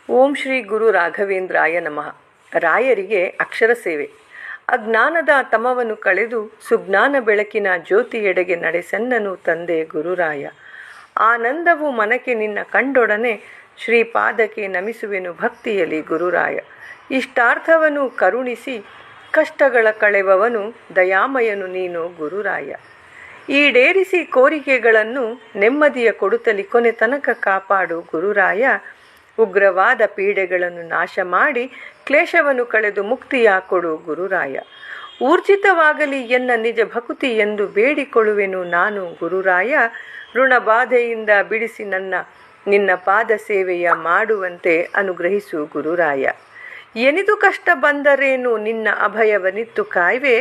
ಓಂ ಶ್ರೀ ಗುರು ರಾಘವೇಂದ್ರಾಯ ನಮಃ. ರಾಯರಿಗೆ ಅಕ್ಷರ ಸೇವೆ. ಅಜ್ಞಾನದ ತಮವನ್ನು ಕಳೆದು ಸುಜ್ಞಾನ ಬೆಳಕಿನ ಜ್ಯೋತಿಯೆಡೆಗೆ ನಡೆಸನ್ನನು ತಂದೆ ಗುರುರಾಯ. ಆನಂದವು ಮನಕ್ಕೆ ನಿನ್ನ ಕಂಡೊಡನೆ ಶ್ರೀಪಾದಕ್ಕೆ ನಮಿಸುವೆನು ಭಕ್ತಿಯಲಿ ಗುರುರಾಯ. ಇಷ್ಟಾರ್ಥವನ್ನು ಕರುಣಿಸಿ ಕಷ್ಟಗಳ ಕಳೆವವನು ದಯಾಮಯನು ನೀನು ಗುರುರಾಯ. ಈಡೇರಿಸಿ ಕೋರಿಕೆಗಳನ್ನು ನೆಮ್ಮದಿಯ ಕೊಡುತ್ತಲಿ ಕೊನೆ ತನಕ ಕಾಪಾಡು ಗುರುರಾಯ. ಉಗ್ರವಾದ ಪೀಡೆಗಳನ್ನು ನಾಶ ಮಾಡಿ ಕ್ಲೇಶವನ್ನು ಕಳೆದು ಮುಕ್ತಿಯ ಕೊಡು ಗುರುರಾಯ. ಊರ್ಜಿತವಾಗಲಿ ಎನ್ನ ನಿಜ ಭಕುತಿ ಎಂದು ಬೇಡಿಕೊಳ್ಳುವೆನು ನಾನು ಗುರುರಾಯ. ಋಣಬಾಧೆಯಿಂದ ಬಿಡಿಸಿ ನಿನ್ನ ಪಾದ ಸೇವೆಯ ಮಾಡುವಂತೆ ಅನುಗ್ರಹಿಸು ಗುರುರಾಯ. ಎನಿದು ಕಷ್ಟ ಬಂದರೇನು ನಿನ್ನ ಅಭಯವನಿತ್ತು ಕಾಯ್ವೆ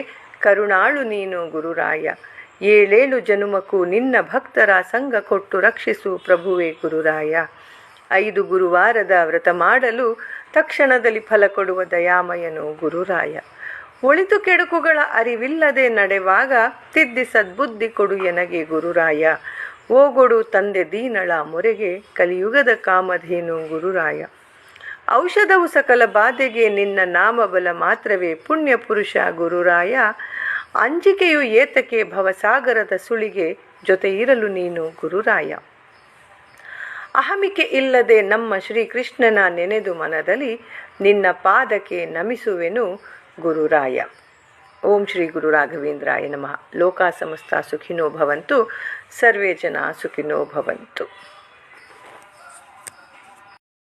ಕರುಣಾಳು ನೀನು ಗುರುರಾಯ. ಏಳೇಳು ಜನುಮಕ್ಕೂ ನಿನ್ನ ಭಕ್ತರ ಸಂಘ ಕೊಟ್ಟು ರಕ್ಷಿಸು ಪ್ರಭುವೇ ಗುರುರಾಯ. 5 ಗುರುವಾರದ ವ್ರತ ಮಾಡಲು ತಕ್ಷಣದಲ್ಲಿ ಫಲ ಕೊಡುವ ದಯಾಮಯನು ಗುರುರಾಯ. ಒಳಿತು ಕೆಡುಕುಗಳ ಅರಿವಿಲ್ಲದೆ ನಡೆವಾಗ ತಿದ್ದಿ ಸದ್ಬುದ್ಧಿ ಕೊಡು ಎನಗೆ ಗುರುರಾಯ. ಓಗೊಡು ತಂದೆ ದೀನಳ ಮೊರೆಗೆ ಕಲಿಯುಗದ ಕಾಮಧೇನು ಗುರುರಾಯ. ಔಷಧವು ಸಕಲ ಬಾಧೆಗೆ ನಿನ್ನ ನಾಮಬಲ ಮಾತ್ರವೇ ಪುಣ್ಯ ಪುರುಷ ಗುರುರಾಯ. ಅಂಜಿಕೆಯು ಏತಕ್ಕೆ ಭವಸಾಗರದ ಸುಳಿಗೆ ಜೊತೆ ಇರಲು ನೀನು ಗುರುರಾಯ. ಅಹಮಿಕೆ ಇಲ್ಲದೆ ನಮ್ಮ ಶ್ರೀಕೃಷ್ಣನ ನೆನೆದು ಮನದಲ್ಲಿ ನಿನ್ನ ಪಾದಕ್ಕೆ ನಮಿಸುವೆನು ಗುರುರಾಯ. ಓಂ ಶ್ರೀ ಗುರು ರಾಘವೇಂದ್ರಾಯ ನಮಃ. ಲೋಕ ಸಮಸ್ತ ಸುಖಿನೋ ಭವಂತು. ಸರ್ವೇ ಜನ ಸುಖಿನೋ ಭವಂತು.